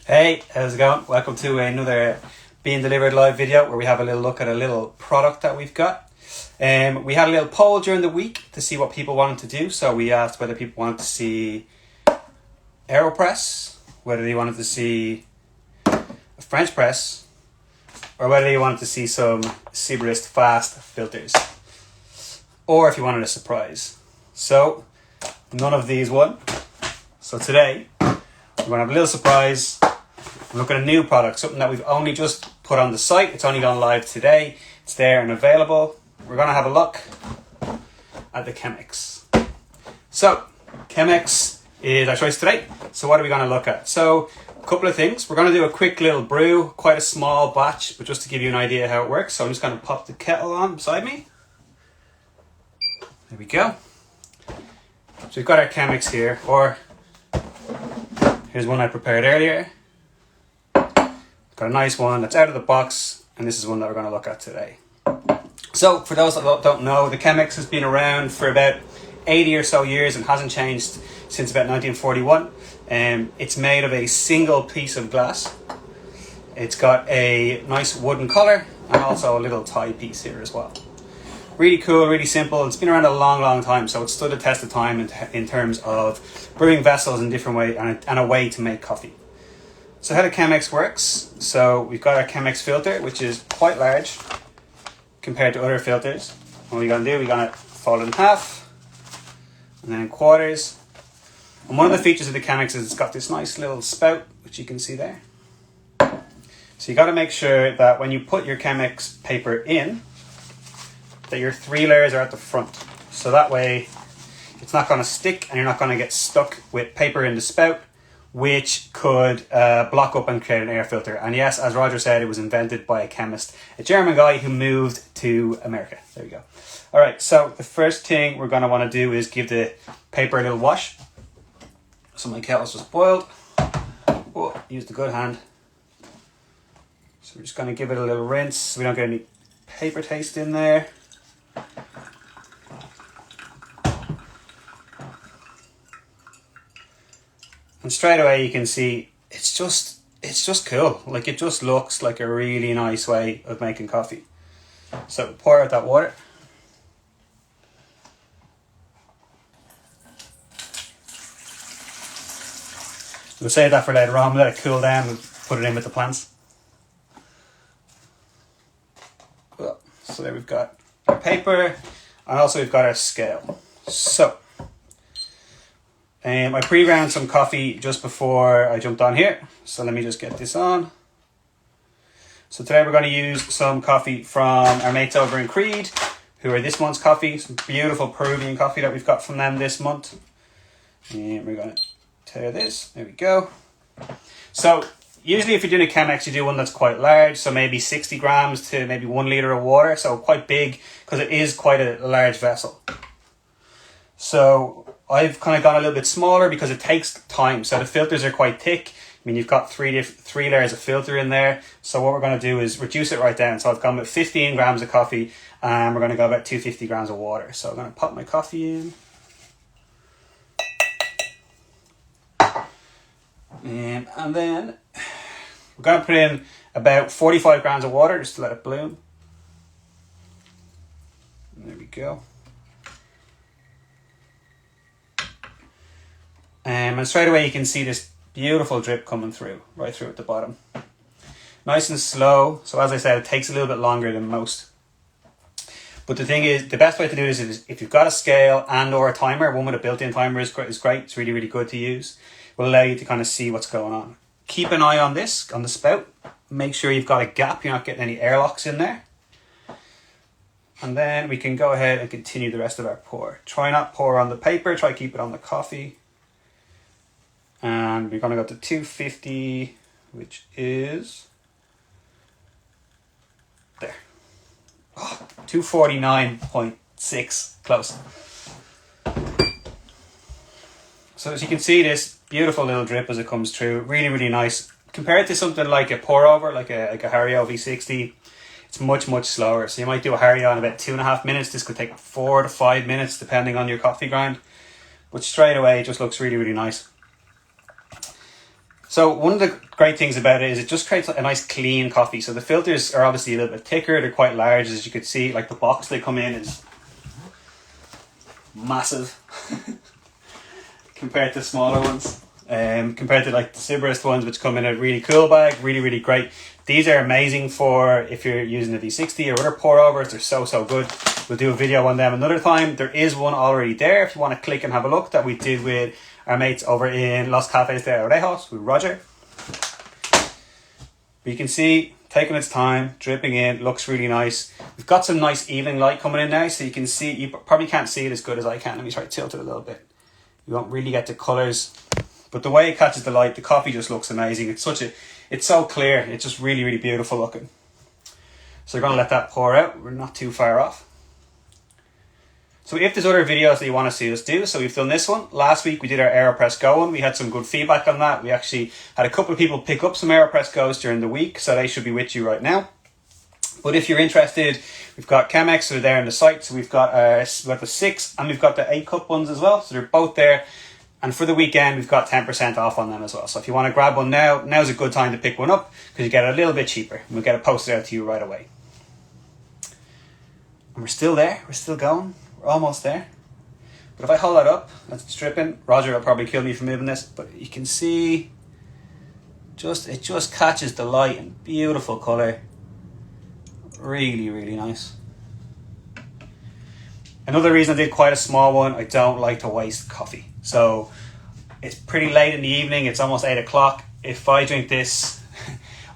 Hey, how's it going? Welcome to another Being Delivered live video where we have a little look at a little product that we've got. We had a little poll during the week to see what people wanted to do. So we asked whether people wanted to see AeroPress, whether they wanted to see a French press, or whether they wanted to see some Cyberist fast filters, or if you wanted a surprise. So none of these won. So today we're going to have a little surprise. Look at a new product, something that we've only just put on the site. It's only gone live today. It's there and available. We're going to have a look at the Chemex. So Chemex is our choice today. So what are we going to look at? So a couple of things. We're going to do a quick little brew, quite a small batch, but just to give you an idea how it works. So I'm just going to pop the kettle on beside me. There we go. So we've got our Chemex here, or here's one I prepared earlier. Got a nice one that's out of the box, and this is one that we're going to look at today. So for those that don't know, the Chemex has been around for about 80 or so years and hasn't changed since about 1941. It's made of a single piece of glass. It's got a nice wooden collar and also a little tie piece here as well. Really cool, really simple. It's been around a long time, so it's stood the test of time in terms of brewing vessels in different ways and a way to make coffee. So how the Chemex works, so we've got our Chemex filter, which is quite large compared to other filters. What we're going to do, we're going to fold it in half and then in quarters. And one of the features of the Chemex is it's got this nice little spout, which you can see there. So you got to make sure that when you put your Chemex paper in, that your 3 layers are at the front. So that way it's not going to stick and you're not going to get stuck with paper in the spout, which could block up and create an air filter. And yes, as Roger said, it was invented by a chemist, a German guy who moved to America. There we go. All right, so the first thing we're going to want to do is give the paper a little wash. So my kettle's just boiled. Oh, use the good hand. So we're just going to give it a little rinse so we don't get any paper taste in there. And straight away you can see it's just cool. Like, it just looks like a really nice way of making coffee. So pour out that water. We'll save that for later on, let it cool down and put it in with the plants. So there we've got our paper and also we've got our scale. So I pre-ground some coffee just before I jumped on here. So let me just get this on. So today we're going to use some coffee from our mates over in Creed, who are this month's coffee. Some beautiful Peruvian coffee that we've got from them this month. And we're going to tear this. There we go. So usually if you're doing a Chemex, you do one that's quite large. So maybe 60 grams to maybe 1 litre of water. So quite big because it is quite a large vessel. So I've kind of gone a little bit smaller because it takes time. So the filters are quite thick. I mean, you've got three layers of filter in there. So what we're going to do is reduce it right down. So I've gone with 15 grams of coffee and we're going to go about 250 grams of water. So I'm going to pop my coffee in. And then we're going to put in about 45 grams of water just to let it bloom. And there we go. And straight away you can see this beautiful drip coming through, right through at the bottom. Nice and slow. So as I said, it takes a little bit longer than most. But the thing is, the best way to do this is if you've got a scale and or a timer, one with a built-in timer is great. It's really, really good to use. It will allow you to kind of see what's going on. Keep an eye on this, on the spout. Make sure you've got a gap. You're not getting any airlocks in there. And then we can go ahead and continue the rest of our pour. Try not pour on the paper. Try keep it on the coffee. And we're going to go to 250, which is there. Oh, 249.6, close. So as you can see, this beautiful little drip as it comes through, really, really nice. Compared to something like a pour over, like a Hario V60, it's much slower. So you might do a Hario in about 2.5 minutes. This could take 4 to 5 minutes depending on your coffee grind. But straight away, it just looks really, really nice. So one of the great things about it is it just creates a nice clean coffee. So the filters are obviously a little bit thicker. They're quite large, as you can see. Like the box they come in is massive compared to smaller ones. Compared to like the Sybarist ones, which come in a really cool bag, really great. These are amazing for if you're using a V60 or other pour overs. They're so good. We'll do a video on them another time. There is one already there if you want to click and have a look, that we did with our mates over in Los Cafes de Orejos with Roger. But you can see, taking its time, dripping in, looks really nice. We've got some nice evening light coming in now, so you can see, you probably can't see it as good as I can. Let me try to tilt it a little bit. You won't really get the colours, but the way it catches the light, the coffee just looks amazing. It's so clear. It's just really beautiful looking. So we're going to let that pour out. We're not too far off. So if there's other videos that you want to see us do, so we've done this one. Last week we did our AeroPress Go one. We had some good feedback on that. We actually had a couple of people pick up some AeroPress Go's during the week, so they should be with you right now. But if you're interested, we've got Chemex, so they're there on the site. So we've got the 6 and we've got the 8 cup ones as well. So they're both there. And for the weekend, we've got 10% off on them as well. So if you want to grab one now, now's a good time to pick one up because you get it a little bit cheaper. And we'll get it posted out to you right away. And we're still there. We're still going. We're almost there. But if I hold that up, that's dripping. Roger will probably kill me for moving this. But you can see, it just catches the light in beautiful colour. Really nice. Another reason I did quite a small one, I don't like to waste coffee. So it's pretty late in the evening, it's almost 8 o'clock. If I drink this,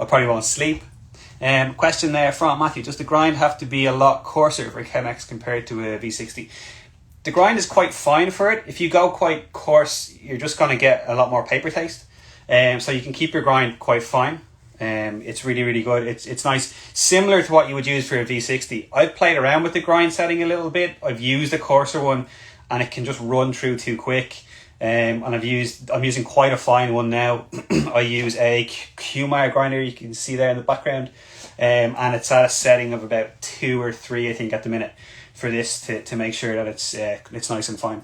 I probably won't sleep. Question there from Matthew, does the grind have to be a lot coarser for Chemex compared to a V60? The grind is quite fine for it. If you go quite coarse, you're just going to get a lot more paper taste. So you can keep your grind quite fine. It's really good. It's nice, similar to what you would use for a V60. I've played around with the grind setting a little bit. I've used a coarser one and it can just run through too quick. And I'm using quite a fine one now. I use a Qmar grinder, you can see there in the background, and it's at a setting of about 2 or 3 I think at the minute for this to make sure that it's nice and fine.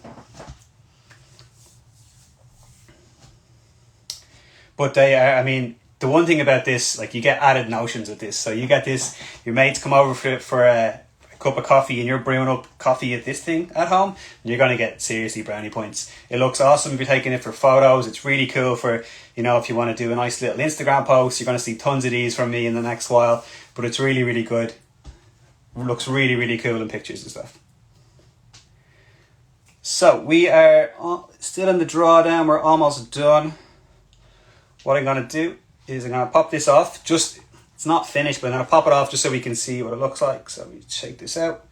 But the one thing about this, like, you get added notions with this. So you get this, your mates come over for a cup of coffee and you're brewing up coffee at this thing at home, and you're going to get seriously brownie points. It looks awesome if you're taking it for photos. It's really cool for, if you want to do a nice little Instagram post. You're going to see tons of these from me in the next while, but it's really good. It looks really cool in pictures and stuff. So we are still in the drawdown. We're almost done. What I'm going to do is I'm going to pop this off. It's not finished, but I'm going to pop it off just so we can see what it looks like. So we shake this out.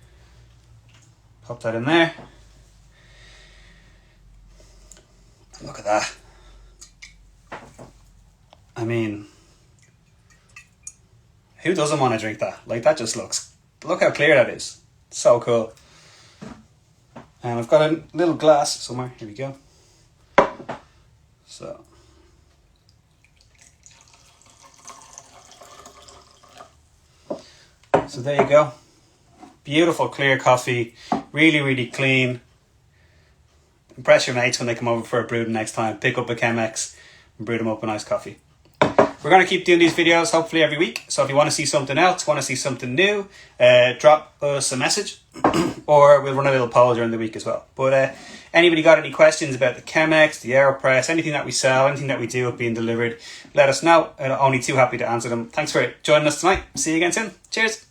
Pop that in there. Look at that. Who doesn't want to drink that? Like, that just look how clear that is. It's so cool. And I've got a little glass somewhere. Here we go. So there you go. Beautiful clear coffee. Really clean. Impress your mates when they come over for a brew the next time. Pick up a Chemex and brew them up a nice coffee. We're going to keep doing these videos hopefully every week. So if you want to see something else, want to see something new, drop us a message or we'll run a little poll during the week as well. But anybody got any questions about the Chemex, the AeroPress, anything that we sell, anything that we do of being delivered, let us know. I'm only too happy to answer them. Thanks for joining us tonight. See you again soon. Cheers.